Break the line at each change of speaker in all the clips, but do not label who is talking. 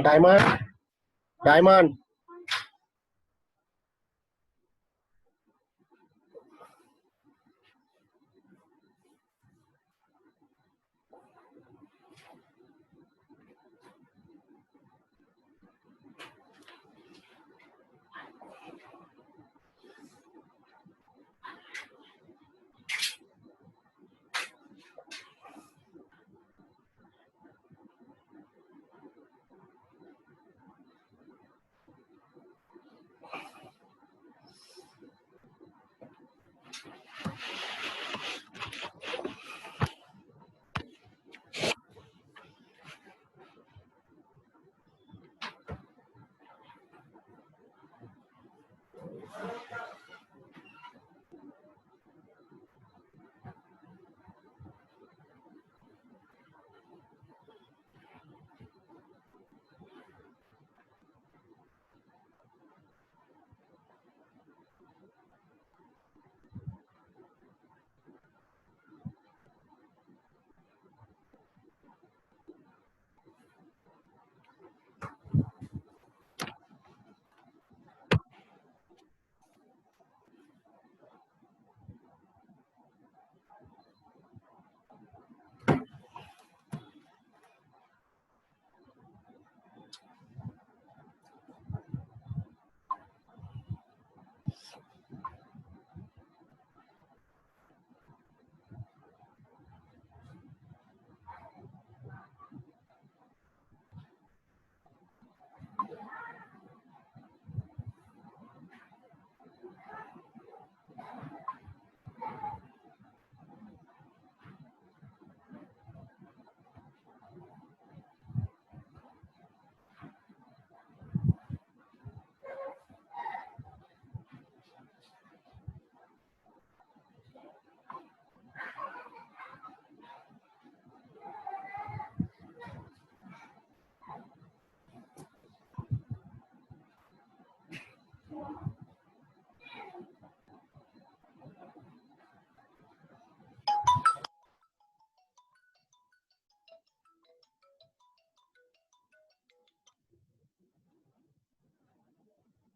Diamond diamond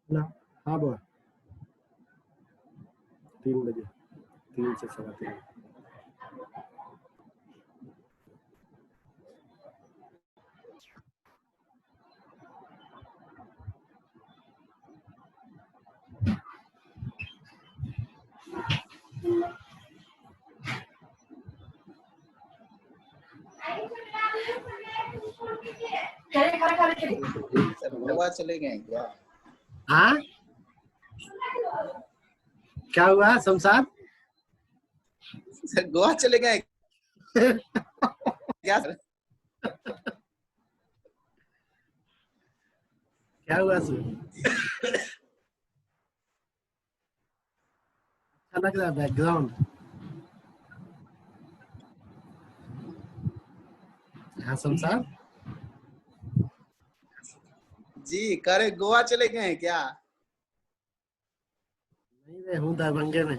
ना। हाँ बोल 3 बजे 3 से 3:15।
सर गोवा चले गए क्या?
हाँ क्या हुआ शमशाद?
सर गोवा चले गए क्या सर?
क्या हुआ सर? अच्छा लग रहा है बैकग्राउंड? हाँ शमशाद
जी कह रहे गोवा चले गए हैं क्या?
नहीं रे, हूँ दरभंगे में।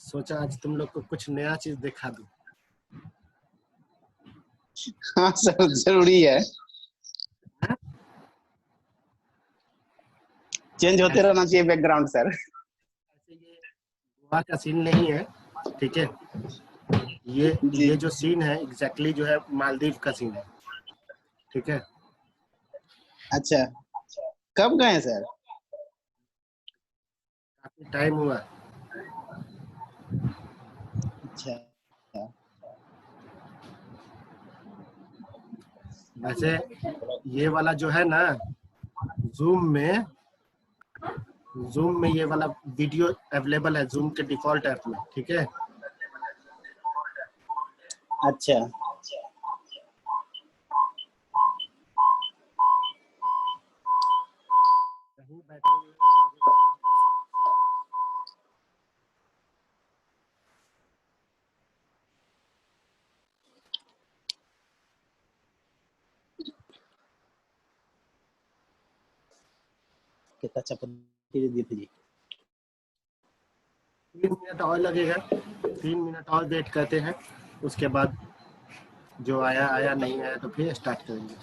सोचा आज तुम लोग को कुछ नया चीज दिखा दूं।
हाँ सर जरूरी है, चेंज होते रहना चाहिए बैकग्राउंड सर।
ऐसे ये गोवा का सीन नहीं है, ठीक है? ये जो सीन है एग्जैक्टली जो है मालदीव का सीन है, ठीक है?
अच्छा कब गए सर?
काफी टाइम हुआ।
अच्छा
वैसे ये वाला जो है ना जूम में ये वाला वीडियो अवेलेबल है जूम के डिफॉल्ट ऐप में, ठीक है?
अच्छा
कहीं बैठे हुए
कितना चपन जी
3 मिनट और लगेगा, 3 मिनट और वेट करते हैं, उसके बाद जो आया आया, नहीं आया तो फिर स्टार्ट करेंगे।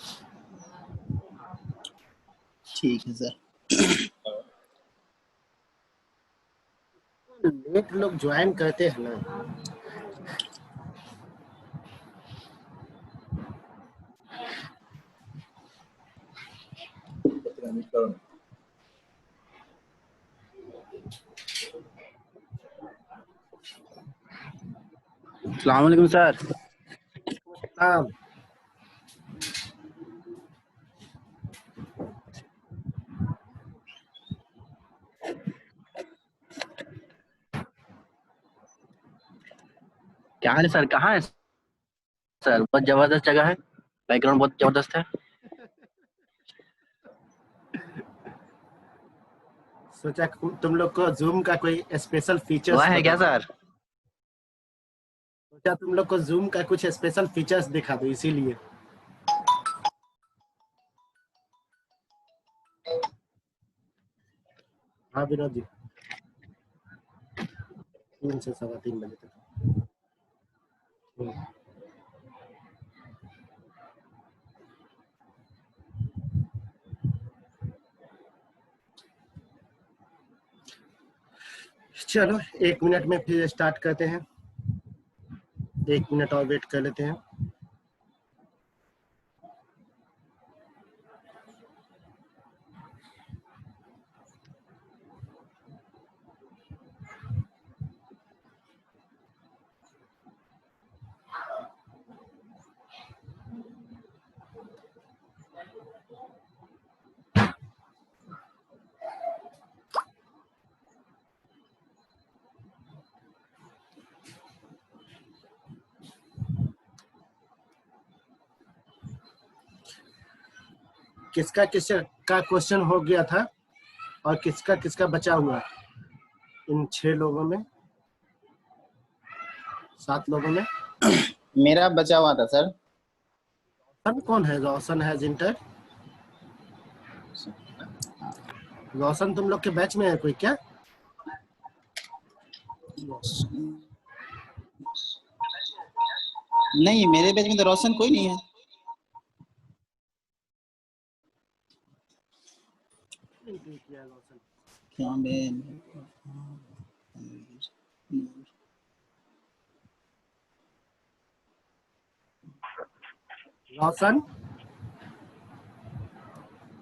ठीक है सर।
लेट लोग ज्वाइन करते हैं ना।
अस्सलाम वालेकुम सर।
हाँ,
क्या हाल है सर, कहाँ है सर? बहुत जबरदस्त जगह है, बैकग्राउंड बहुत जबरदस्त है।
सोचा तुम लोग को जूम का कोई स्पेशल फीचर्स
हुआ है क्या
बताओ।
सर?
सोचा तुम लोग को जूम का कुछ स्पेशल फीचर्स दिखा दो, इसीलिए। हाँ विनोद जी, 3 से 3:15 बजे तक। चलो 1 मिनट में फिर स्टार्ट करते हैं, 1 मिनट और वेट कर लेते हैं। किसका किसका क्वेश्चन हो गया था और किसका किसका बचा हुआ, इन 6 लोगों में, 7 लोगों में?
मेरा बचा हुआ था सर।
रोशन कौन है? रोशन है जिंटर। रोशन तुम लोग के बैच में है कोई क्या?
नहीं, मेरे बैच में तो रोशन कोई नहीं है।
किया रोशन?
क्या मैं
रोशन,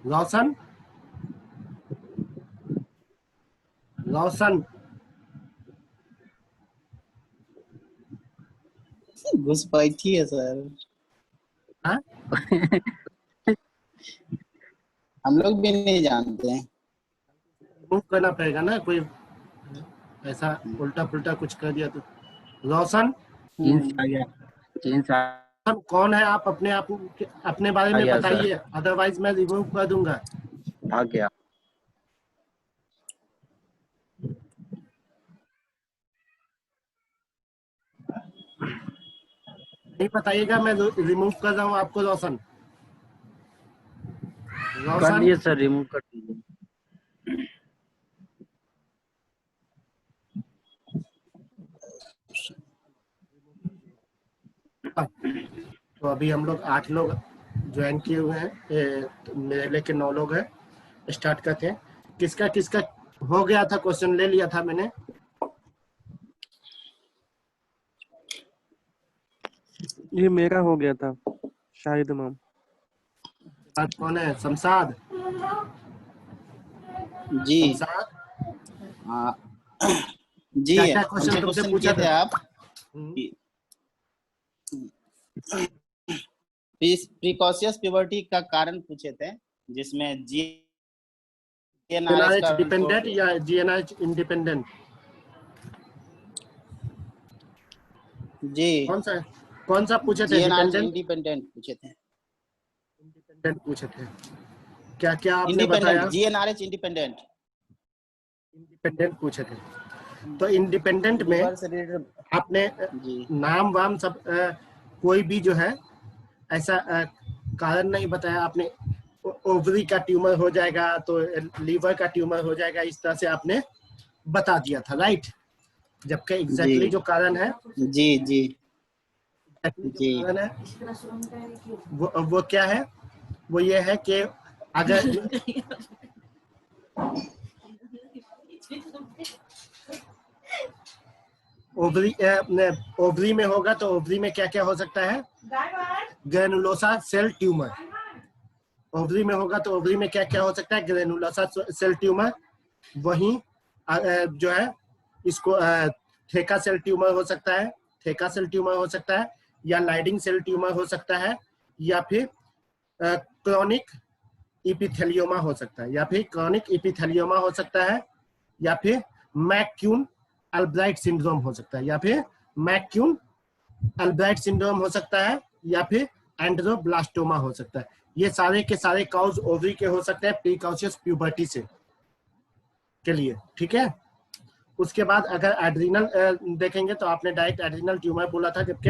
रोशन, रोशन,
घुसपैठी है सर।
हाँ?
हम लोग भी नहीं जानते हैं।
मूव करना पड़ेगा ना, कोई ऐसा उल्टा पुल्टा कुछ कर दिया तो। रोशन,
जींस आ गया, जींस आ
रोशन कौन है? आप अपने बारे में
गया सर,
बताइए, अदरवाइज मैं रिमूव कर दूंगा।
भाग गया।
नहीं बताइएगा, मैं रिमूव कर रहा हूँ आपको। रोशन,
कर
रोशन,
दिए सर, रिमूव कर दिए।
तो अभी हम लोग 8 लोग ज्वाइन किए हुए हैं, तो मेरे लेके 9 लोग हैं। स्टार्ट करते हैं। किसका किसका हो गया था क्वेश्चन, ले लिया था मैंने।
ये मेरा हो गया था शाहिद इमाम।
बात कौन है? शमशाद,
जी
शमशाद,
जी,
क्या क्या क्वेश्चन
हमसे
तुमसे
क्वेश्चन
पूछा
किए थे
था?
आप। प्रीकॉशियस प्यूबर्टी का कारण पूछे थे, जिसमें जीएनआरएच
जीएनआरएच
का
डिपेंडेंट
रिपोर्ट।
या जीएनआरएच इंडिपेंडेंट?
जी,
कौन सा पूछे थे?
जीएनआरएच
डिपेंडेंट,
इंडिपेंडेंट पूछे थे।
इंडिपेंडेंट पूछे थे। क्या क्या आपने
इंडिपेंडेंट,
बताया?
GnRH independent.
इंडिपेंडेंट पूछे थे। तो इंडिपेंडेंट में
लिवर से रिलेटेड।
आपने
जी,
नाम वाम सब कोई भी जो है ऐसा कारण नहीं बताया आपने। ओवरी का ट्यूमर हो जाएगा, तो लीवर का ट्यूमर हो जाएगा, इस तरह से आपने बता दिया था, राइट। जबकि एग्जैक्टली जो कारण है,
जी जी
जो कारण है वो क्या है, वो ये है कि अगर ओवरी में होगा तो ओवरी में क्या क्या हो सकता है, ग्रेनुलोसा सेल ट्यूमर। ओवरी में होगा तो ओवरी में क्या क्या हो सकता है, ग्रेनुलोसा सेल ट्यूमर। वहीं जो है इसको थेका सेल ट्यूमर हो सकता है, थेका सेल ट्यूमर हो सकता है, या लाइडिंग सेल ट्यूमर हो सकता है, या फिर क्रॉनिक इपिथेलियोमा हो सकता है, या फिर क्रॉनिक इपिथेलियोमा हो सकता है, या फिर मैक्यून अल्ब्राइट सिंड्रोम हो सकता है, या फिर मैक्यून अल्ब्राइट सिंड्रोम हो सकता है, या फिर एंड्रोब्लास्टोमा हो सकता है। ये सारे के सारे काउज ओवरी के हो सकते हैं प्रीकॉशियस प्यूबर्टी से के लिए, ठीक है। उसके बाद अगर एड्रीनल देखेंगे तो आपने डायरेक्ट एड्रीनल ट्यूमर बोला था, जबकि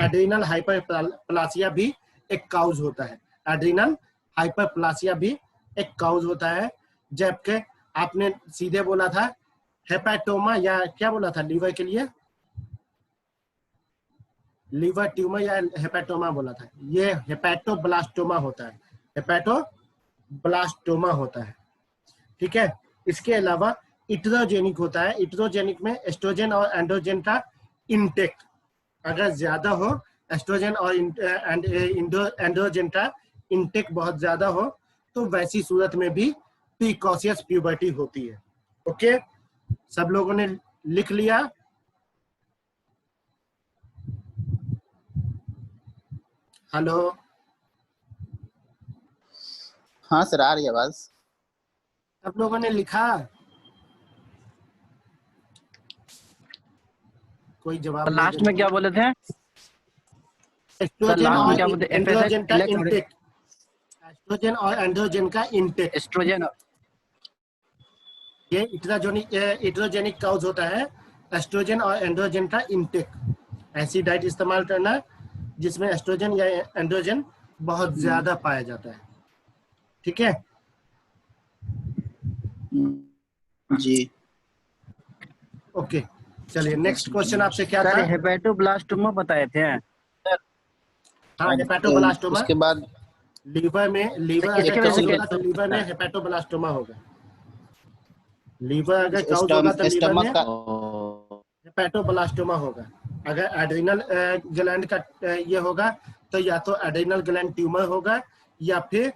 एड्रीनल हाइपरप्लासिया भी एक काउज होता है, एड्रीनल हाइपरप्लासिया भी एक काउज होता है। जबकि आपने सीधे बोला था हेपाटोमा, या क्या बोला था लीवर के लिए, लीवर ट्यूमर या हेपाटोमा बोला था, ये हेपाटोब्लास्टोमा होता है, हेपाटोब्लास्टोमा होता है, ठीक है। इसके अलावा इट्रोजेनिक होता है, इट्रोजेनिक में एस्ट्रोजन और एंड्रोजन का इनटेक अगर ज्यादा हो, एस्ट्रोजन और एंड्रोजन का इनटेक बहुत ज्यादा हो, तो वैसी सूरत में भी प्रीकॉशियस प्यूबर्टी होती है। ओके, सब लोगों ने लिख लिया? हेलो,
हाँ सर, आ रही है आवाज।
सब लोगों ने लिखा? कोई जवाब नहीं
लास्ट में क्या बोले थे?
एस्ट्रोजन
लास्ट में
और
क्या बोलते हैं?
एंड्रोजन का इनटेक, एस्ट्रोजन और एंड्रोजन का इनटेक,
एस्ट्रोजन।
ये इट्रोजेनिक काउज होता है, एस्ट्रोजन और एंड्रोजन का इनटेक। ऐसी डाइट इस्तेमाल करना जिसमें एस्ट्रोजन या एंड्रोजन बहुत ज्यादा पाया जाता है, ठीक है।
जी
ओके, चलिए नेक्स्ट क्वेश्चन आपसे क्या
सर
था?
हेपेटोब्लास्टोमा बताए थे।
हाँ, हेपेटोब्लास्टोमा।
उसके बाद
लीवर में, लीवर अगर
इसके वजह से
काउज होगा
क्या
तो लीवर में हेपेटोब्लास्टोमा होगा। लीवर अगर काउज होगा तो लीवर
स्टमक
में
का
हेपेटोब्लास्टोमा होगा। अगर एड्रिनल ग्लैंड का ये होगा तो या तो एड्रिनल ग्लैंड ट्यूमर होगा, या फिर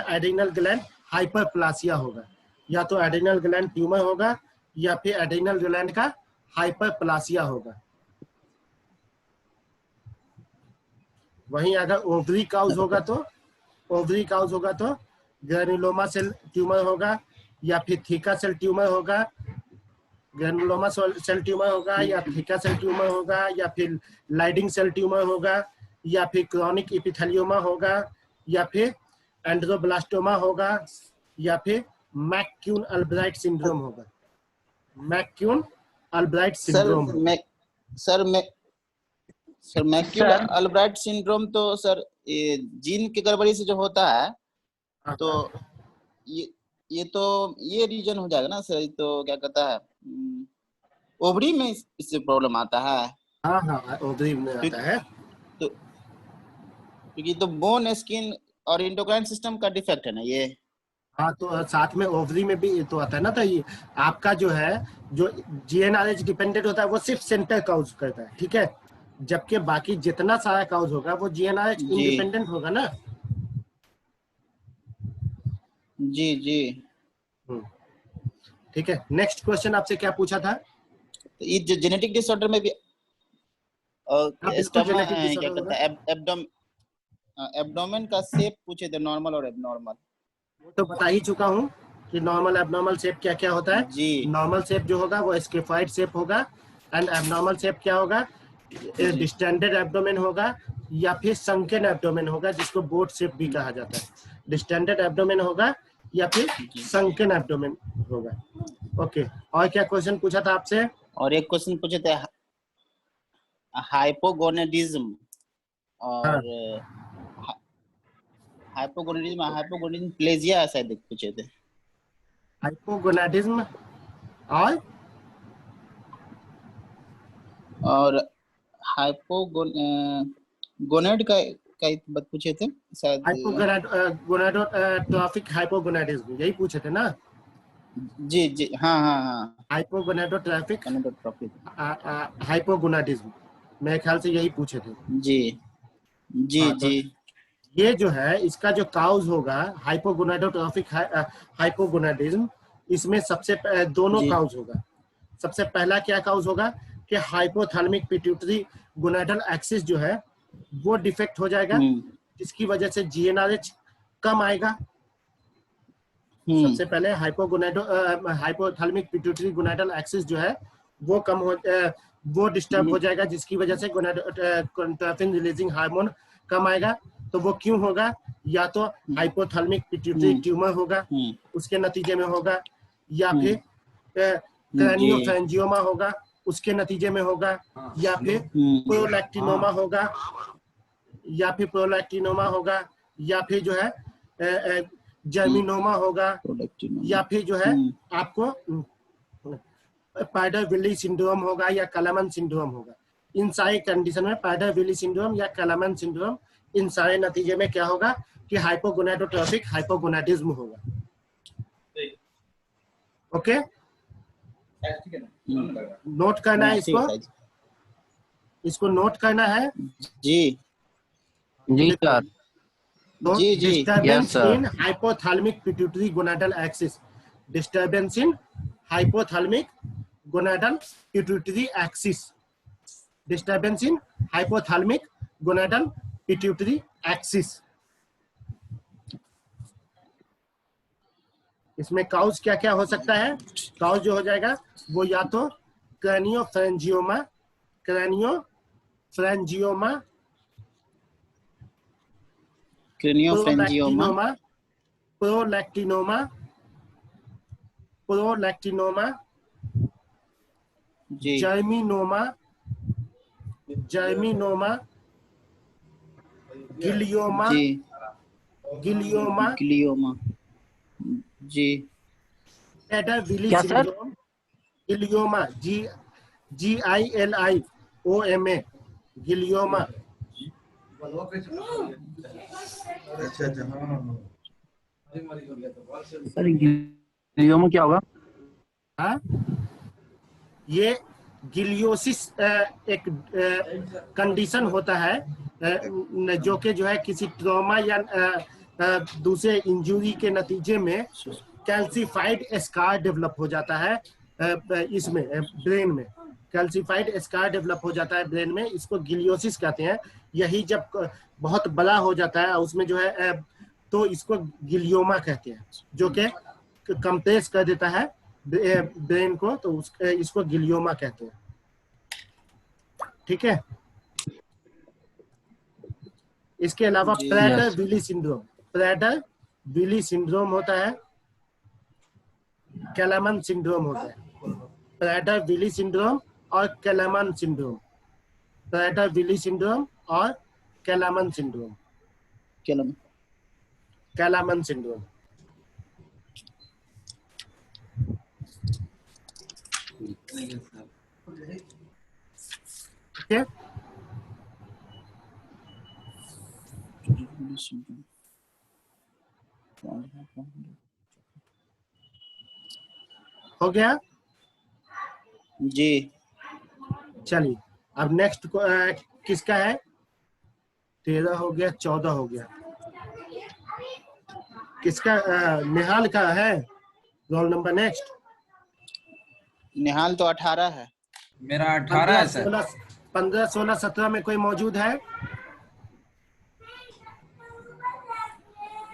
एड्रिनल ग्लैंड हाइपरप्लासिया होगा। या तो एड्रिनल ग्लैंड ट्यूमर होगा, या फिर एड्रिनल ग्लैंड का हाइपरप्लासिया होगा। वहीं अगर ओवरी काउज होगा तो, ओवरी काउज होगा तो ग्रेनुलोमा सेल ट्यूमर होगा, या फिर थीका सेल ट्यूमर होगा, ग्रेनुलोमा सेल ट्यूमर होगा, या थीका सेल ट्यूमर होगा, या फिर लाइडिंग सेल ट्यूमर होगा, या फिर क्रॉनिक इपिथेलियोमा होगा, या फिर एंड्रोब्लास्टोमा होगा, या फिर मैक्यून अल्ब्राइट सिंड्रोम होगा। मैक्यून अल्ब्राइट सिंड्रोम होगा।
सर मैक्यूल अल्ब्राइट सिंड्रोम तो सर ये जीन की गड़बड़ी से जो होता है, तो ये तो ये रीजन हो जाएगा ना सर। तो क्या कहता है, ओवरी में इससे प्रॉब्लम आता है।
हाँ हाँ, ओवरी में आता है।
तो क्योंकि तो बोन, स्किन और इंडोक्राइन सिस्टम का डिफेक्ट है ना ये।
हाँ, तो साथ में ओवरी में भी तो आता है ना। तो ये आपका जो है, जो जीएनआरएच डिपेंडेंट होता है वो सिर्फ सेंटर काउज करता है, ठीक है। जबकि बाकी जितना सारा काउज होगा वो जीएनआरएच इंडिपेंडेंट होगा ना।
जी जी
ठीक है, नेक्स्ट क्वेश्चन आपसे क्या पूछा था?
तो ये जेनेटिक डिसऑर्डर में भी
स्टमक
क्या कहता है, एब्डोमेन का शेप पूछे थे, नॉर्मल और एबनॉर्मल।
वो तो बता ही चुका हूँ कि नॉर्मल एबनॉर्मल शेप क्या क्या होता है।
जी,
नॉर्मल शेप जो होगा वो स्केफॉइड शेप होगा, एंड एबनॉर्मल शेप क्या होगा, डिस्टेंडेड एब्डोमेन होगा, या फिर संकेन एब्डोमेन होगा, जिसको बोट शेप भी कहा जाता है। डिस्टेंडेड एब्डोमेन होगा या फिर संकेन एब्डोमेन होगा। ओके, और क्या क्वेश्चन पूछा था आपसे?
और एक क्वेश्चन पूछे थे हाइपोगोनेडिज्म और हाइपोगोनाडिज्म प्लेजिया शायद पूछे थे।
हाइपोगोनाडिज्म
और गोनेड का बात पूछे थे शायद।
गोनाडोट्रॉफिक हाइपोगोनाडिज्म यही पूछे थे ना?
जी जी हाँ हाँ हाँ,
हाइपोगोनाडोट्रॉफिक
गोनेडोट्रॉफिक।
हाइपोगोनाडिज्म मेरे ख्याल से यही पूछे थे।
जी जी
हाँ, तो
जी
ये जो है इसका जो काउज होगा हाइपोगोनाडोट्रॉफिक हाइपोगोनाडिज्म, इसमें दोनों
जी
काउज होगा। सबसे पहला क्या काउज होगा कि हाइपोथैलेमिक पिट्यूटरी गोनाडल एक्सिस जो है वो डिफेक्ट हो जाएगा, जिसकी वजह से जीएनआरएच कम आएगा। सबसे पहले हाइपोथैलेमिक पिट्यूटरी गोनाडल एक्सिस जो है वो डिस्टर्ब हो जाएगा, जिसकी वजह से गोनाडोट्रोपिन रिलीजिंग हार्मोन कम आएगा। तो वो क्यों होगा? या तो हाइपोथैलेमिक पिट्यूटरी ट्यूमर होगा, उसके नतीजे में होगा, या फिर क्रैनियोफैंजियोमा होगा, उसके नतीजे में होगा, या फिर प्रोलैक्टिनोमा होगा, या फिर जो है जर्मिनोमा होगा, या फिर जो है आपको पाइडर-विली सिंड्रोम होगा या कलामन सिंड्रोम होगा। इन सारे कंडीशन में पाइडर-विली सिंड्रोम या कलामन सिंड्रोम, इन सारे नतीजे में क्या होगा कि हाइपोगोनाडोट्रॉफिक हाइपोगोनाडिज्म होगा। ओके, नोट करना है इसको नोट करना है।
जी
जी सर।
तो
जी जी
disturbance in hypothalamic pituitary gonadal axis, disturbance in hypothalamic gonadal pituitary axis, disturbance in hypothalamic gonadal pituitary axis। इसमें काउज क्या क्या हो सकता है? काउज जो हो जाएगा वो या तो क्रैनियोफैंजियोमा, प्रोलैक्टिनोमा,
जी
जर्मिनोमा, गिलियोमा,
जी
गिलियोमा,
जी
पाइडर-विली
क्या sir?
Syndrome, glioma, GILIOMA, glioma.
Sir glioma क्या होगा?
हाँ, ये गिलियोसिस एक कंडीशन होता है जो कि जो है किसी ट्रॉमा या दूसरे इंजरी के नतीजे में कैल्सिफाइड स्कार डेवलप हो जाता है इसमें ब्रेन में कैल्सिफाइड स्कार डेवलप हो जाता है ब्रेन में, इसको गिलियोसिस कहते हैं। यही जब बहुत बड़ा हो जाता है उसमें जो है तो इसको गिलियोमा कहते हैं, जो कि कंप्रेस कर देता है ब्रेन को, तो इसको गिलियोमा कहते हैं। ठीक है, इसके अलावा प्रेडर-विली सिंड्रोम होता है, कैलामन सिंड्रोम होता है। प्रेडर-विली सिंड्रोम और कैलामन सिंड्रोम, प्रेडर-विली सिंड्रोम और कैलामन सिंड्रोम, कैलामन सिंड्रोम। ठीक है, हो गया?
जी
चलिए अब नेक्स्ट किसका है? 13 हो गया, 14 हो गया। किसका? निहाल का है रोल नंबर नेक्स्ट।
निहाल तो 18 है।
मेरा 18 है सर।
15, 16, 17 में कोई मौजूद है?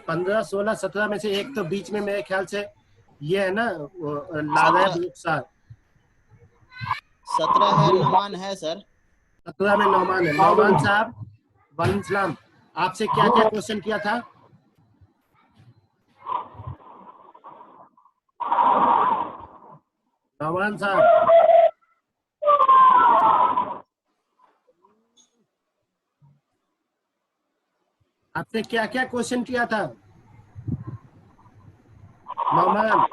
15, 16, 17 में से एक तो बीच में मेरे ख्याल से ये है ना लालैब रुखसार।
17 है, नौमान है सर।
17 में नौमान है। नौमान साहब वालेकुम सलाम, आपसे क्या क्या क्वेश्चन किया था? नौमान साहब, आपने क्या क्या क्वेश्चन किया था नौमान?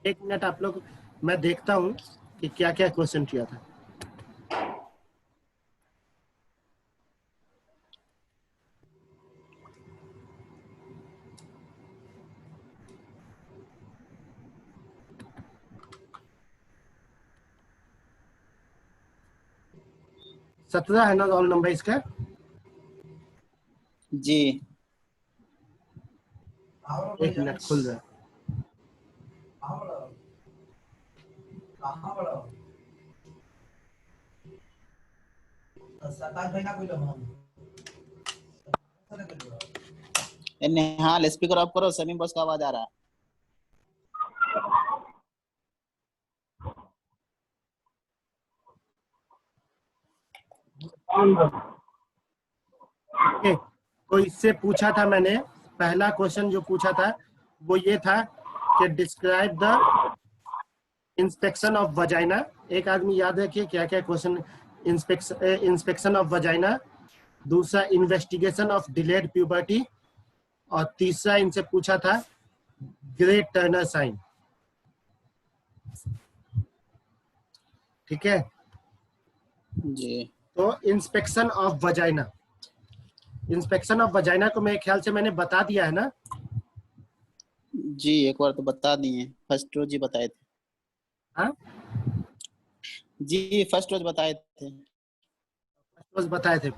एक मिनट आप लोग, मैं देखता हूँ कि क्या क्या क्वेश्चन किया था। सत्रह है ना रोल नंबर इसका?
जी।
एक मिनट खुल रहा है।
निहाल स्पीकर ऑफ करो, समीम बॉस का आवाज आ रहा है।
तो इससे पूछा था मैंने, पहला क्वेश्चन जो पूछा था वो ये था कि describe the inspection of vagina. एक आदमी याद रखिए क्या क्या क्वेश्चन। इंस्पेक्शन ऑफ वजाइना, दूसरा इन्वेस्टिगेशन ऑफ डिलेड प्यूबर्टी, और तीसरा इनसे पूछा था ग्रेट टर्नर साइन। ठीक है,
जी
तो inspection of vagina, inspection of vagina को मेरे ख्याल से मैंने बता दिया है ना?
जी, एक बार तो बता दिए, फर्स्ट रोज ही बताए थे।
हाँ,
जी फर्स्ट रोज बताए थे।
बस बताए थे,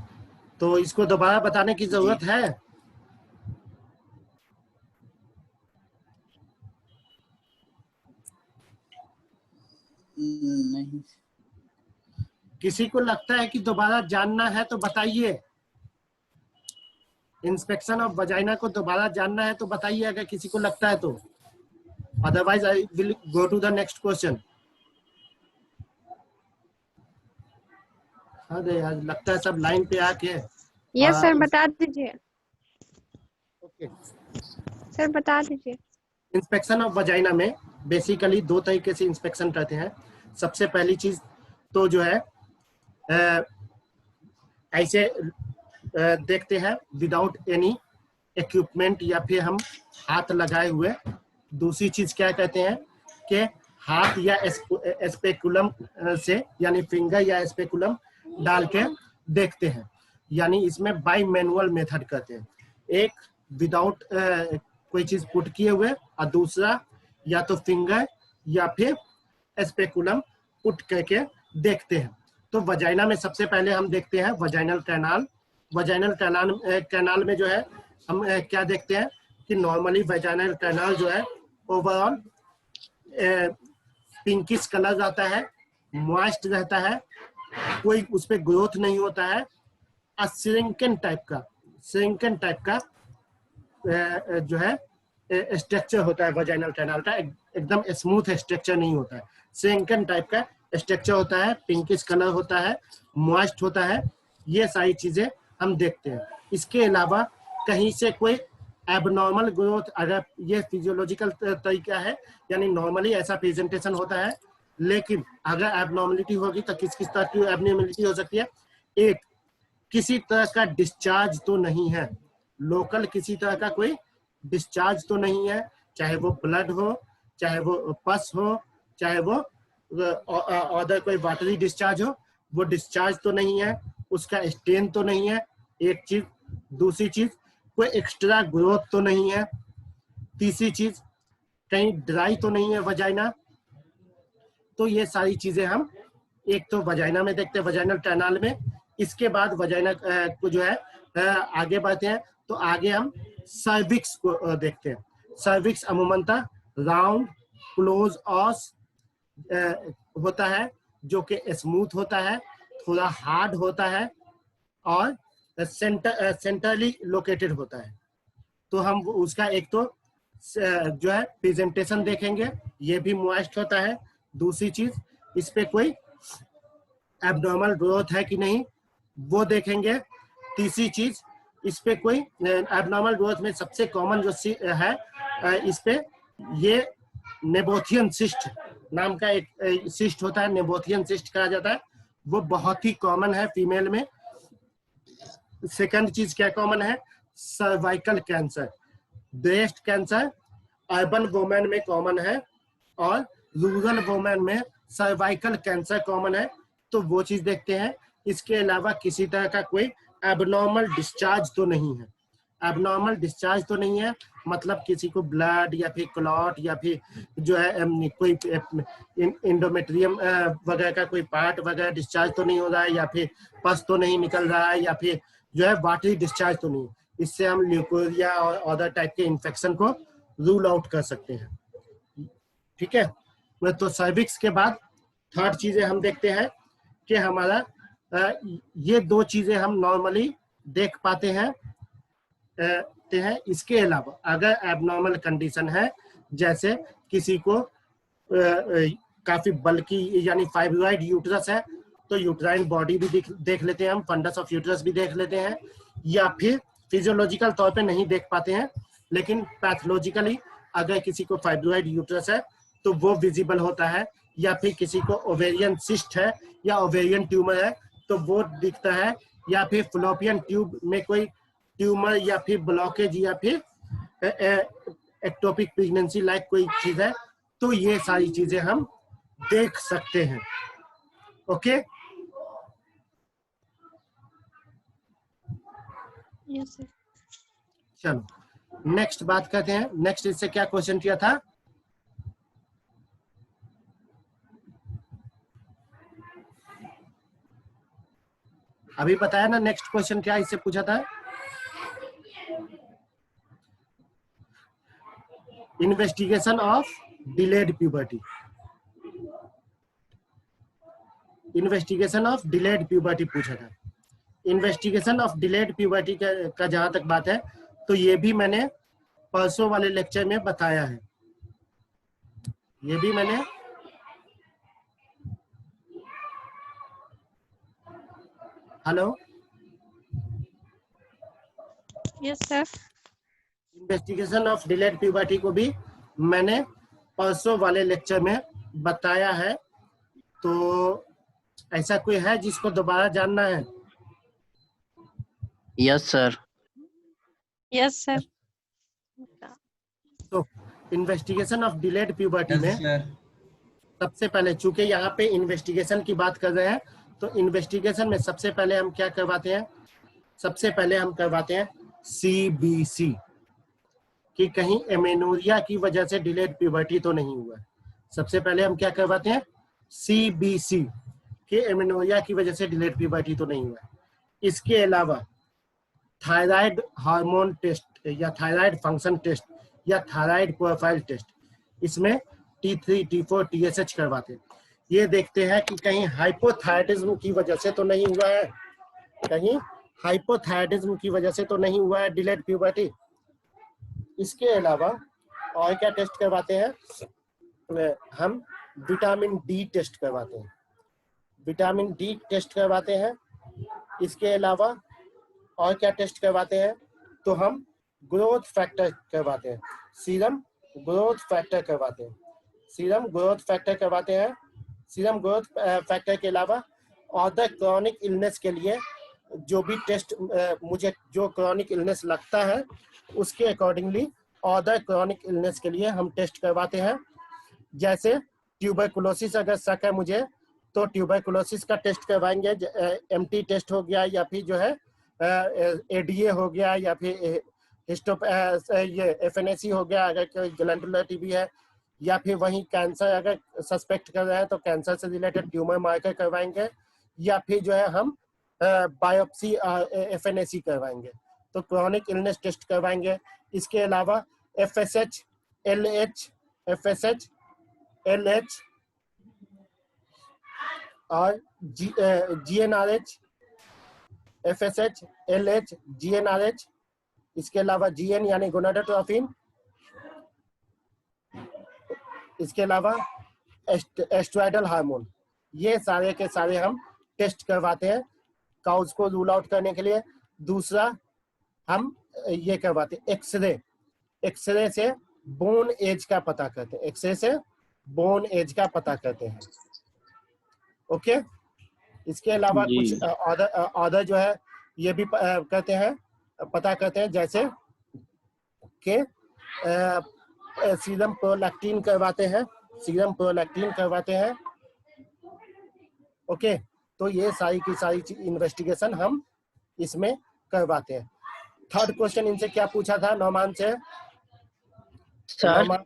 तो इसको दोबारा बताने की जरूरत है?
नहीं।
किसी को लगता है कि दोबारा जानना है तो बताइए। इंस्पेक्शन ऑफ वजाइना को दोबारा जानना है तो बताइए अगर किसी को लगता है तो, otherwise I will go to the next question. अरे यार लगता है सब लाइन पे आके।
यस सर, बता दीजिए।
ओके,
सर बता दीजिए।
इंस्पेक्शन ऑफ वजाइना में बेसिकली दो तरीके से इंस्पेक्शन करते हैं। सबसे पहली चीज तो जो है ऐसे देखते हैं विदाउट एनी इक्विपमेंट या फिर हम हाथ लगाए हुए। दूसरी चीज क्या कहते हैं कि हाथ या स्पेकुलम से यानी फिंगर या स्पेकुलम डाल के देखते हैं, यानी इसमें बाई मैनुअल मेथड कहते हैं। एक विदाउट कोई चीज पुट किए हुए और दूसरा या तो फिंगर या फिर स्पेकुलम पुट करके देखते हैं। तो वजाइना में सबसे पहले हम देखते हैं वजाइनल कैनाल। वजाइनल कैनाल में जो है हम क्या देखते हैं कि नॉर्मली वजाइनल कैनाल जो है ओवरऑल पिंकिश कलर रहता है, मॉइस्ट रहता है, कोई उस पर ग्रोथ नहीं होता है, और श्रिंकन टाइप का जो है स्ट्रक्चर होता है वजाइनल कैनाल का। एकदम स्मूथ स्ट्रक्चर नहीं होता है, श्रिंकन टाइप का स्ट्रक्चर होता है, पिंकिश कलर होता है, मॉइस्ट होता है। ये सारी चीजें हम देखते हैं। इसके अलावा कहीं से कोई एबनॉर्मल ग्रोथ, अगर ये फिजियोलॉजिकल तरीका है यानी नॉर्मली ऐसा प्रेजेंटेशन होता है, लेकिन अगर एबनॉर्मलिटी होगी तो किस किस तरह की एबनॉर्मलिटी हो सकती है? एक, किसी तरह का डिस्चार्ज तो नहीं है, लोकल किसी तरह का कोई डिस्चार्ज तो नहीं है, चाहे वो ब्लड हो, चाहे वो पस हो, चाहे वो अदर कोई वाटरी डिस्चार्ज हो, वो डिस्चार्ज तो नहीं है, उसका स्टेन तो नहीं है, एक चीज। दूसरी चीज, कोई एक्स्ट्रा ग्रोथ तो नहीं है। तीसरी चीज, कहीं ड्राई तो नहीं है वजाइना। तो ये सारी चीजें हम एक तो वजाइना में देखते हैं, वजाइनल कैनाल में। इसके बाद वजाइना को जो है आगे बढ़ते हैं तो आगे हम सर्विक्स को देखते हैं। सर्विक्स अमूमनतः राउंड क्लोज ऑस होता है, जो कि स्मूथ होता है, थोड़ा हार्ड होता है और सेंटरली लोकेटेड होता है। तो हम उसका एक तो जो है प्रेजेंटेशन देखेंगे, ये भी मॉइस्ट होता है। दूसरी चीज, इस पे कोई एब्नॉर्मल ग्रोथ है कि नहीं वो देखेंगे। तीसरी चीज, इस पे कोई एब्नॉर्मल ग्रोथ में सबसे कॉमन जो है इस पे ये नेबोथियन सिस्ट नाम का एक सिस्ट होता है, नेबोथियन सिस्ट कहा जाता है, वो बहुत ही कॉमन है फीमेल में। सेकंड चीज क्या कॉमन है? Cervical cancer. Breast cancer urban women में कॉमन है और रूरल वुमेन में सर्वाइकल कैंसर कॉमन है, तो वो चीज देखते हैं। इसके अलावा किसी तरह का कोई एबनॉर्मल डिस्चार्ज तो नहीं है। एबनॉर्मल डिस्चार्ज तो नहीं है मतलब किसी को ब्लड या फिर क्लॉट या फिर जो है कोई इंडोमेट्रियम वगैरह का कोई पार्ट वगैरह डिस्चार्ज तो नहीं हो रहा है, या फिर पस तो नहीं निकल रहा है, या फिर जो है वाटरी डिस्चार्ज तो नहीं। इससे हम ल्यूकोरिया और अदर टाइप के इन्फेक्शन को रूल आउट कर सकते हैं। ठीक है, तो सर्विक्स के बाद थर्ड चीजें हम देखते हैं कि हमारा ये दो चीजें हम नॉर्मली देख पाते हैं। इसके अलावा अगर एबनॉर्मल कंडीशन है, जैसे किसी को काफी बल्कि यानी फाइब्रॉइड यूट्रस है, तो यूट्राइन बॉडी भी देख लेते हैं हम, फंडस ऑफ यूट्रस भी देख लेते हैं, या फिर फिजियोलॉजिकल तौर पे नहीं देख पाते हैं लेकिन पैथोलॉजिकली अगर किसी को फाइब्रॉइड यूट्रस है तो वो विजिबल होता है, या फिर किसी को ओवेरियन सिस्ट है या ओवेरियन ट्यूमर है तो वो दिखता है, या फिर फ्लोपियन ट्यूब में कोई ट्यूमर या फिर ब्लॉकेज या फिर एक्टोपिक प्रेगनेंसी लाइक कोई चीज है, तो ये सारी चीजें हम देख सकते हैं। Okay,
yes sir.
चलो नेक्स्ट बात करते हैं। नेक्स्ट इससे क्या क्वेश्चन किया था? अभी बताया ना नेक्स्ट क्वेश्चन क्या इससे पूछा था? Investigation of delayed puberty. Investigation of delayed puberty पूछा था। इन्वेस्टिगेशन ऑफ डिलेड प्यूबर्टी का जहां तक बात है तो ये भी मैंने परसों वाले लेक्चर में बताया है। ये भी मैंने hello
yes sir.
Investigation of delayed puberty को भी मैंने परसों वाले लेक्चर में बताया है, तो ऐसा कोई है जिसको दोबारा जानना है?
Yes sir.
Yes sir.
तो investigation of delayed puberty
yes
में
सर।
सबसे पहले, चूंकि यहाँ पे इन्वेस्टिगेशन की बात कर रहे हैं, तो इन्वेस्टिगेशन में सबसे पहले हम क्या करवाते हैं? सबसे पहले हम करवाते हैं CBC, कि कहीं एमेनोरिया की वजह से डिलेड प्यूबर्टी तो नहीं हुआ। सबसे पहले हम क्या करवाते हैं? CBC, कि एमेनोरिया की वजह से डिलेड प्यूबर्टी तो नहीं हुआ। इसके अलावा थायराइड हार्मोन टेस्ट या थायराइड फंक्शन टेस्ट या थायराइड प्रोफाइल टेस्ट, इसमें T3, T4, TSH करवाते हैं। ये देखते हैं कि कहीं हाइपोथायराइडिज्म की वजह से तो नहीं हुआ है, कहीं हाइपोथायराइडिज्म की वजह से तो नहीं हुआ है डिलेड प्यूबर्टी। इसके अलावा और क्या टेस्ट करवाते हैं? हम विटामिन D टेस्ट करवाते हैं, विटामिन D टेस्ट करवाते हैं। इसके अलावा और क्या टेस्ट करवाते हैं? तो हम ग्रोथ फैक्टर करवाते हैं, सीरम ग्रोथ फैक्टर करवाते हैं, सीरम ग्रोथ फैक्टर करवाते हैं। सीरम ग्रोथ फैक्टर के अलावा अदर क्रॉनिक इलनेस के लिए जो भी टेस्ट मुझे जो क्रॉनिक इलनेस लगता है उसके अकॉर्डिंगली अदर क्रॉनिक इलनेस के लिए हम टेस्ट करवाते हैं। जैसे ट्यूबरकुलोसिस अगर शक है मुझे तो ट्यूबरकुलोसिस का टेस्ट करवाएंगे, MT टेस्ट हो गया, या फिर जो है ADA हो गया, या फिर ये FNAC हो गया अगर कोई ग्लैंडुलर TB है, या फिर वहीं कैंसर अगर सस्पेक्ट कर रहे हैं तो कैंसर से रिलेटेड ट्यूमर मार्कर करवाएंगे, या फिर जो है हम बायोप्सी FNAC करवाएंगे, तो क्रॉनिक इलनेस टेस्ट करवाएंगे। इसके अलावा FSH, LH, FSH, LH और GnRH, FSH, LH, GnRH। इसके अलावा GN यानी गोनाडोट्रोपिन, इसके अलावा एस्ट्राइडल हार्मोन, ये सारे के सारे हम टेस्ट करवाते हैं काउज को रूल आउट करने के लिए। दूसरा हम ये करवाते हैं एक्सरे, एक्सरे से बोन एज का पता करते हैं, एक्सरे से बोन एज का पता करते हैं। ओके, इसके अलावा
जी।
कुछ ऑर्डर जो है ये भी कहते हैं, पता करते हैं, जैसे कि सीरम प्रोलैक्टिन करवाते हैं, सीरम प्रोलैक्टिन करवाते हैं। ओके, तो ये सारी की सारी इन्वेस्टिगेशन हम इसमें करवाते हैं। थर्ड क्वेश्चन इनसे क्या पूछा था नौमान से?
सर
नौमान,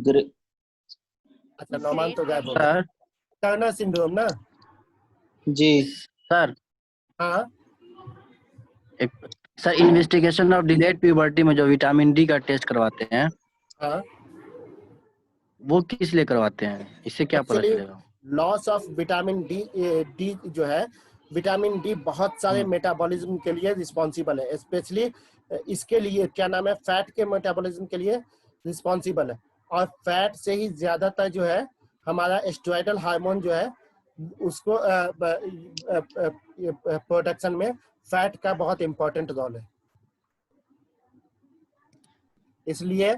ग्रे-
अच्छा नौमान तो गायब हो गया।
सर
टर्नर सिंड्रोम ना?
जी
सर
हाँ
एक sir investigation of delayed puberty में जो विटामिन डी का टेस्ट करवाते हैं
हाँ,
वो किस लिए करवाते हैं, इससे क्या पता
एक्चुअली
चलेगा?
लॉस ऑफ विटामिन डी जो है, विटामिन डी बहुत सारे मेटाबॉलिज्म के लिए रिस्पॉन्सिबल है, स्पेशली इसके लिए क्या नाम है, फैट के मेटाबॉलिज्म के लिए रिस्पॉन्सिबल है। और फैट से ही ज्यादातर जो है हमारा एस्ट्रोइडल हार्मोन जो है उसको प्रोडक्शन में फैट का बहुत इंपॉर्टेंट रोल है। इसलिए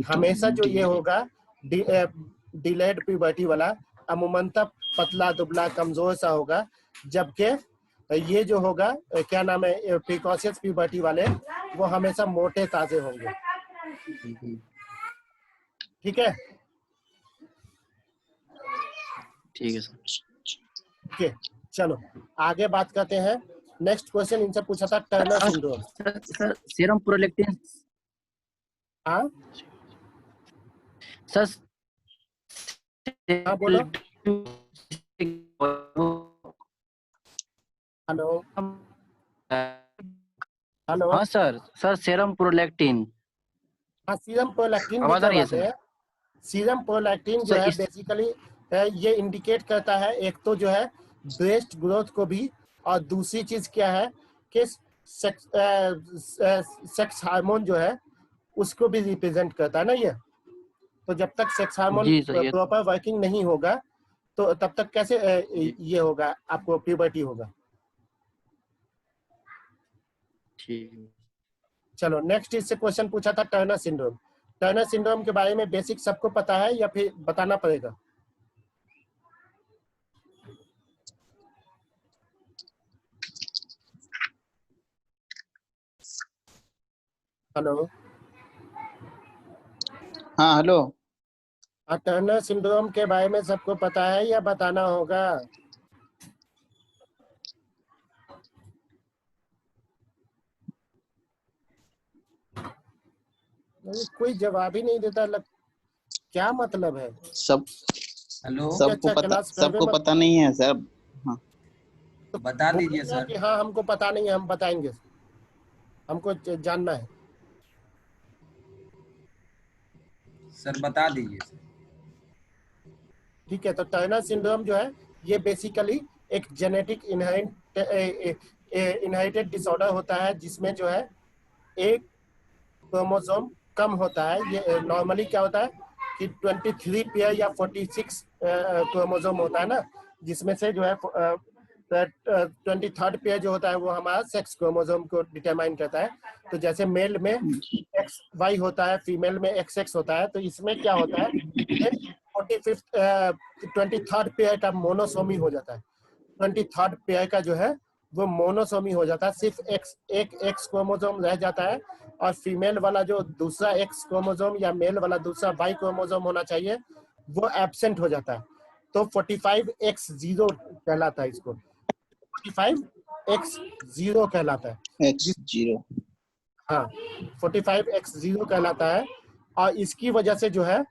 हमेशा जो ये होगा डिलेड प्यूबर्टी वाला अमूमनतः पतला दुबला कमजोर सा होगा, जबकि ये जो होगा क्या नाम है प्रिकॉशियस प्यूबर्टी वाले वो हमेशा मोटे ताजे होंगे। ठीक है,
ठीक है सर।
ओके चलो आगे बात करते हैं। नेक्स्ट क्वेश्चन इनसे पूछा था Turner syndrome.
Sir serum prolactin
हाँ
सर
हाँ बोलो। Hello hello.
हाँ सर सीरम प्रोलैक्टिन
हाँ, सीरम प्रोलैक्टिन भी
आवाज आ रही है
करवाते
सर?
हैं। सीरम प्रोलैक्टिन जो
सर
है
इस
बेसिकली ये इंडिकेट करता है, एक तो जो है ब्रेस्ट ग्रोथ को भी, और दूसरी चीज क्या है कि सेक्स हार्मोन जो है उसको भी रिप्रेजेंट करता है ना ये। तो जब तक सेक्स हार्मोन
जी सर ये
प्रॉपर वर्किंग नहीं होगा तो तब तक कैसे ये होगा, आपको प्यूबर्टी होगा।
ठीक।
चलो नेक्स्ट इससे क्वेश्चन पूछा था टर्नर सिंड्रोम। टर्नर सिंड्रोम के बारे में बेसिक सबको पता है या फिर बताना पड़ेगा? हेलो।
हाँ हेलो।
टर्नर सिंड्रोम के बारे में सबको पता है या बताना होगा? कोई जवाब ही नहीं देता, क्या मतलब है?
सब
हेलो,
सबको
अच्छा,
पता,
क्लास करवे
सबको
मत,
पता नहीं है सर। हाँ
तो
बता दीजिए
बोलिए ना
सर।
कि हाँ हमको पता नहीं है, हम बताएंगे, हमको जानना है।
सर बता दीजिए सर।
ठीक है, तो टर्नर सिंड्रोम जो है ये बेसिकली एक जेनेटिक इनहेरिटेड डिसऑर्डर होता है, जिसमें जो है एक क्रोमोसोम कम होता है। ये नॉर्मली क्या होता है कि 23 पेयर या 46 क्रोमोसोम होता है ना, जिसमें से जो है 23rd पेयर जो होता है वो हमारा सेक्स क्रोमोसोम को डिटरमाइन करता है। तो जैसे मेल में XY होता है, फीमेल में XX होता है, तो इसमें क्या होता है 23rd पेयर का मोनोसोमी हो जाता है। 23rd पेयर का जो है वो मोनोसोमी हो जाता है, सिर्फ एक एक्स क्रोमोसोम रह जाता है, और फीमेल वाला जो दूसरा एक्स क्रोमोसोम या मेल वाला दूसरा वाई क्रोमोसोम होना चाहिए वो एब्सेंट हो जाता है। तो 45X0 कहलाता है, इसको 45X0 कहलाता है।
X0।
हाँ, 45X0 कहलाता है। और इसकी वजह से जो है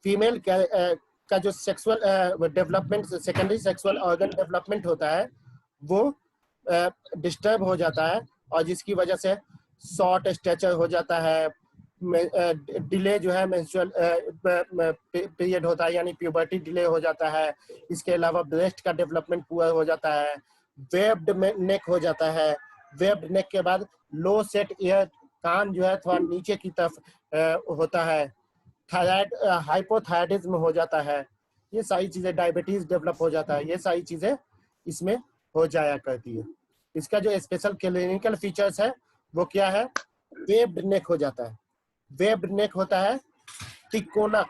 फीमेल का जो sexual development, secondary sexual organ development होता है वो डिस्टर्ब हो जाता है, और जिसकी वजह से शॉर्ट स्टेचर हो जाता है, डिले जो है मेंस्ट्रुअल पीरियड होता है, यानी प्यूबर्टी डिले हो जाता है। इसके अलावा ब्रेस्ट का डेवलपमेंट पूरा हो जाता है, वेब्ड नेक हो जाता है। वेब्ड नेक के बाद लो सेट ईयर, कान जो है थोड़ा नीचे की तरफ होता है। थायराइड हाइपोथायराइडिज्म हो जाता है। ये सारी चीजें, डायबिटीज डेवलप हो जाता है, ये सारी चीजें इसमें हो जाया करती है। इसका जो स्पेशल क्लिनिकल फीचर्स है वो क्या है, वेब्ड नेक हो जाता है। वेब्ड नेक होता है तिकोना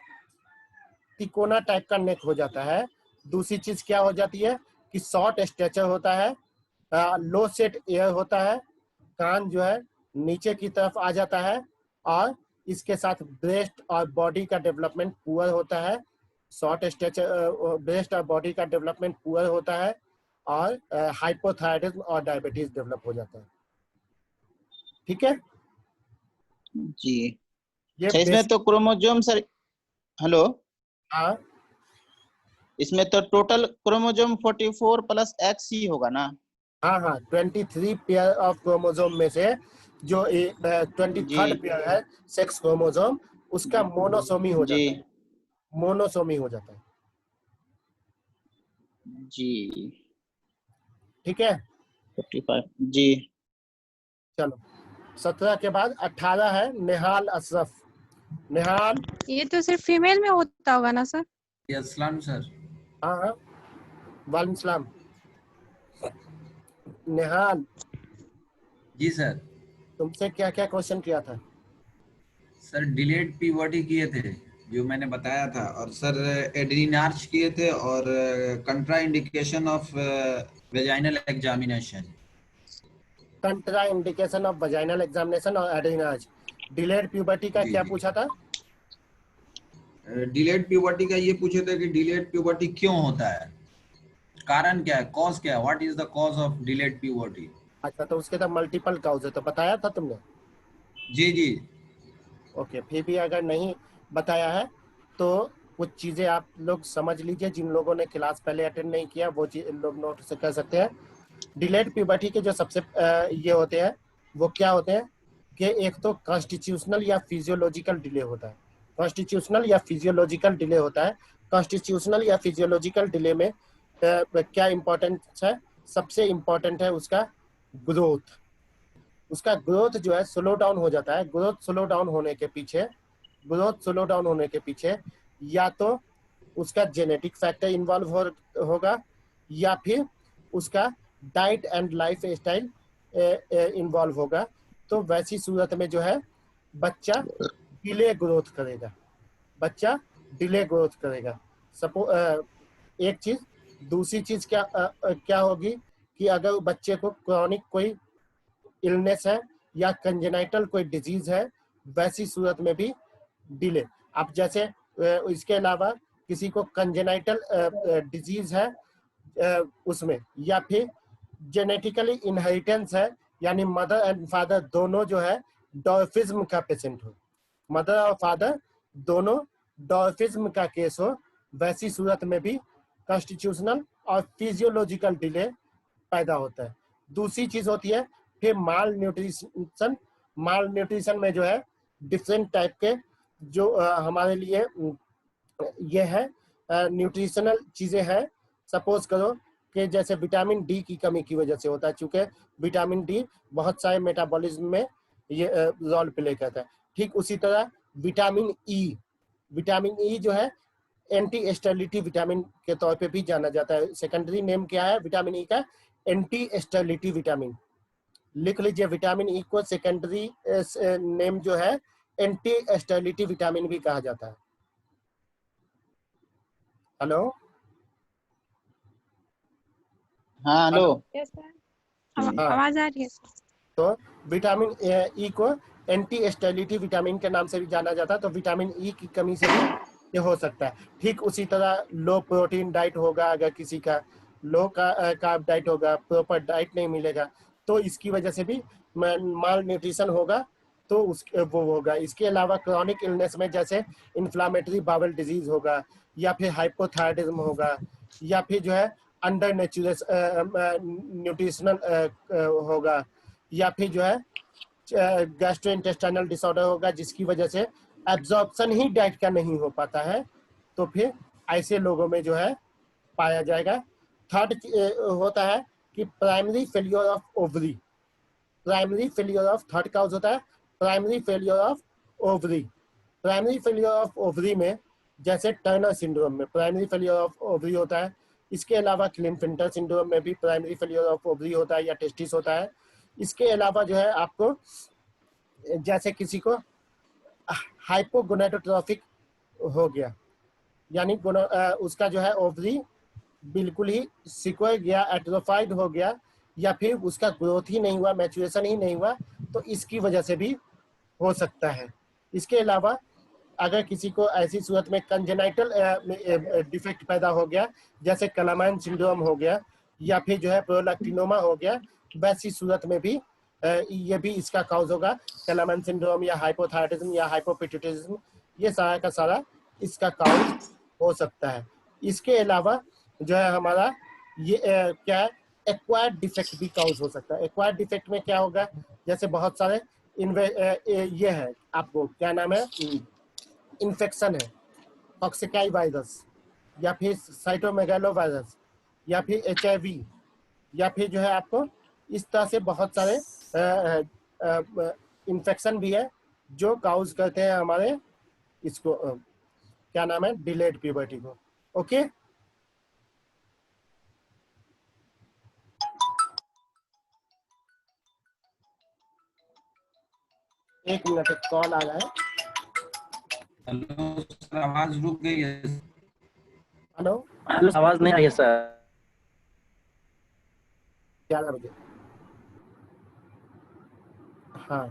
तिकोना टाइप का नेक हो जाता है। दूसरी चीज क्या हो जाती है कि शॉर्ट स्ट्रेचर होता है, लो सेट एयर होता है, कान जो है नीचे की तरफ आ जाता है, और इसके साथ ब्रेस्ट और बॉडी का डेवलपमेंट पुअर होता है। शॉर्ट स्ट्रेचर ब्रेस्ट और बॉडी का डेवलपमेंट पुअर होता है, और हाइपोथायराइडिज्म और डायबिटीज डेवलप हो जाता है। ठीक है,
जी।
ये
अच्छा, इसमें तो क्रोमोजोम सर, हेलो,
हाँ
इसमें तो टोटल क्रोमोजोम 44 प्लस एक्स ही होगा ना?
हाँ हाँ 23 पेयर ऑफ क्रोमोसोम में से जो 23rd
जी
पेयर है सेक्स क्रोमोसोम, उसका मोनोसोमी हो
जी
जाता है, मोनोसोमी हो जाता है।
जी।
ठीक है,
45 जी।
चलो 17 के बाद 18 है नेहाल अशरफ। नेहाल,
ये तो सिर्फ फीमेल में होता होगा ना सर?
अस्सलाम सर।
हाँ हाँ वालेकुम सलाम। नेहाल,
जी सर।
तुमसे क्या क्या क्वेश्चन किया था?
सर डिलेड पीवर्टी किए थे जो मैंने बताया था, और सर एड्रीनार्च किए थे, और contraindication of vaginal examination.
Contraindication of vaginal examination और एड्रेनार्च। डिलेड प्यूबर्टी का
जी
क्या
जी।
पूछा था?
डिलेड प्यूबर्टी का ये पूछे थे कि डिलेड प्यूबर्टी क्यों होता है, कारण क्या है, कॉज क्या है, what is the cause of delayed puberty.
अच्छा, तो उसके तो मल्टीपल काउज है, तो बताया था तुमने?
जी जी।
ओके, फिर भी अगर नहीं बताया है तो कुछ चीजें आप लोग समझ लीजिए। जिन लोगों ने क्लास पहले अटेंड नहीं किया वो लोग नोट से कर सकते हैं। डिलेड प्यूबर्टी के जो सबसे ये होते हैं वो क्या होते हैं कि एक तो कॉन्स्टिट्यूशनल या फिजियोलॉजिकल डिले होता है। कॉन्स्टिट्यूशनल या फिजियोलॉजिकल डिले होता है। कॉन्स्टिट्यूशनल या फिजियोलॉजिकल डिले में क्या इंपॉर्टेंस है? सबसे इंपॉर्टेंट है उसका ग्रोथ। उसका ग्रोथ जो है स्लो डाउन हो जाता है। ग्रोथ स्लो डाउन होने के पीछे, ग्रोथ स्लो डाउन होने के पीछे या तो उसका जेनेटिक फैक्टर इन्वॉल्व होगा, या फिर उसका diet and life style involve होगा। तो वैसी सूरत में जो है बच्चा डिले ग्रोथ करेगा, बच्चा डिले ग्रोथ करेगा। सपो एक चीज। दूसरी चीज क्या होगी कि अगर बच्चे को क्रॉनिक कोई इलनेस है या कंजेनाइटल कोई डिजीज है, वैसी सूरत में भी डिले। अब जैसे इसके अलावा किसी को कंजेनाइटल डिजीज है उसमें, या फिर जेनेटिकली इनहेरिटेंस है, यानी मदर एंड फादर दोनों जो है डॉर्फिज्म का पेशेंट हो, मदर और फादर दोनों डॉर्फिज्म का केस हो, वैसी सूरत में भी कॉन्स्टिट्यूशनल और फिजियोलॉजिकल डिले पैदा होता है। दूसरी चीज होती है फिर माल न्यूट्रिशन। माल न्यूट्रिशन में जो है डिफरेंट टाइप के जो हमारे लिए ये है न्यूट्रिशनल चीजें हैं। सपोज करो कि जैसे विटामिन डी की कमी की वजह से होता है, चूंकि विटामिन डी बहुत सारे मेटाबॉलिज्म में ये रोल प्ले करता है। ठीक उसी तरह विटामिन ई, विटामिन ई जो है एंटी स्टेरिलिटी विटामिन के तौर पे भी जाना जाता है। सेकेंडरी नेम क्या है विटामिन ई का? Anti sterility vitamin. लिख लीजिए, विटामिन ई को सेकेंडरी नेम जो है एंटी स्टेरिलिटी विटामिन भी कहा जाता है। हेलो,
हाँ हेलो।
यस सर,
हाँ।
आवाज आ रही है सर?
तो विटामिन ई को एंटी स्टेरिलिटी विटामिन के नाम से भी जाना जाता है। तो विटामिन ई की कमी से भी ये हो सकता है। ठीक उसी तरह लो प्रोटीन डाइट होगा, अगर किसी का लो कार्ब डाइट होगा, प्रॉपर डाइट नहीं मिलेगा, तो इसकी वजह से भी माल न्यूट्रिशन होगा, तो वो होगा। इसके अलावा क्रॉनिक इलनेस में जैसे इन्फ्लामेटरी बाउल डिजीज होगा, या फिर हाइपोथायराइडिज्म होगा, या फिर जो है अंडर न्यूट्रिशनल होगा, या फिर जो है गैस्ट्रोइंटेस्टाइनल डिसऑर्डर होगा, जिसकी वजह से एब्जॉर्प्शन ही डाइट का नहीं हो पाता है, तो फिर ऐसे लोगों में जो है पाया जाएगा। थर्ड होता है कि primary failure of ovary. Primary failure of third cause होता है primary failure of ovary. Primary failure of ovary में जैसे टर्नर सिंड्रोम में प्राइमरी फेलियर ऑफ ओवरी होता है। इसके अलावा क्लिनफिल्टर सिंड्रोम में भी प्राइमरी फेलियर ऑफ ओवरी होता है या टेस्टिस होता है। इसके अलावा जो है आपको जैसे किसी को हाइपोगोनेडोट्रोफिक हो गया, यानी उसका जो है ओवरी बिल्कुल ही सिकुड़ गया, एट्रोफाइड हो गया, या फिर उसका ग्रोथ ही नहीं हुआ, मैच्योरेशन ही नहीं हुआ, तो इसकी वजह से भी हो सकता है। इसके अलावा अगर किसी को ऐसी सूरत में कंजेनाइटल डिफेक्ट पैदा हो गया, जैसे कलामान सिंड्रोम हो गया, या फिर जो है प्रोलैक्टिनोमा हो गया, वैसी सूरत में भी ये भी इसका काउज होगा। कलामान सिंड्रोम या हाइपोथायराइडिज्म या हाइपोपिट्यूटिज्म, ये सारा का सारा इसका काउज हो सकता है। इसके अलावा जो है हमारा ये क्या है, एक्वायर्ड डिफेक्ट भी काउज हो सकता है। एक्वायर्ड डिफेक्ट में क्या होगा, जैसे बहुत सारे ये है, आपको क्या नाम है, इन्फेक्शन है, कॉक्सिकाई वायरस, या फिर साइटोमेगालो वायरस, या फिर HIV, या फिर जो है आपको इस तरह से बहुत सारे इन्फेक्शन भी है जो काउज करते हैं हमारे इसको क्या नाम है, डिलेड प्यूबर्टी को। ओके, एक मिनट, एक कॉल आ रहा है।
हेलो सर, आवाज रुक गई है।
हेलो,
हेलो, आवाज नहीं आई है सर।
11 बजे, हाँ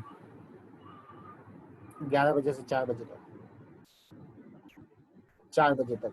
11 बजे से 4 बजे तक, 4 बजे तक।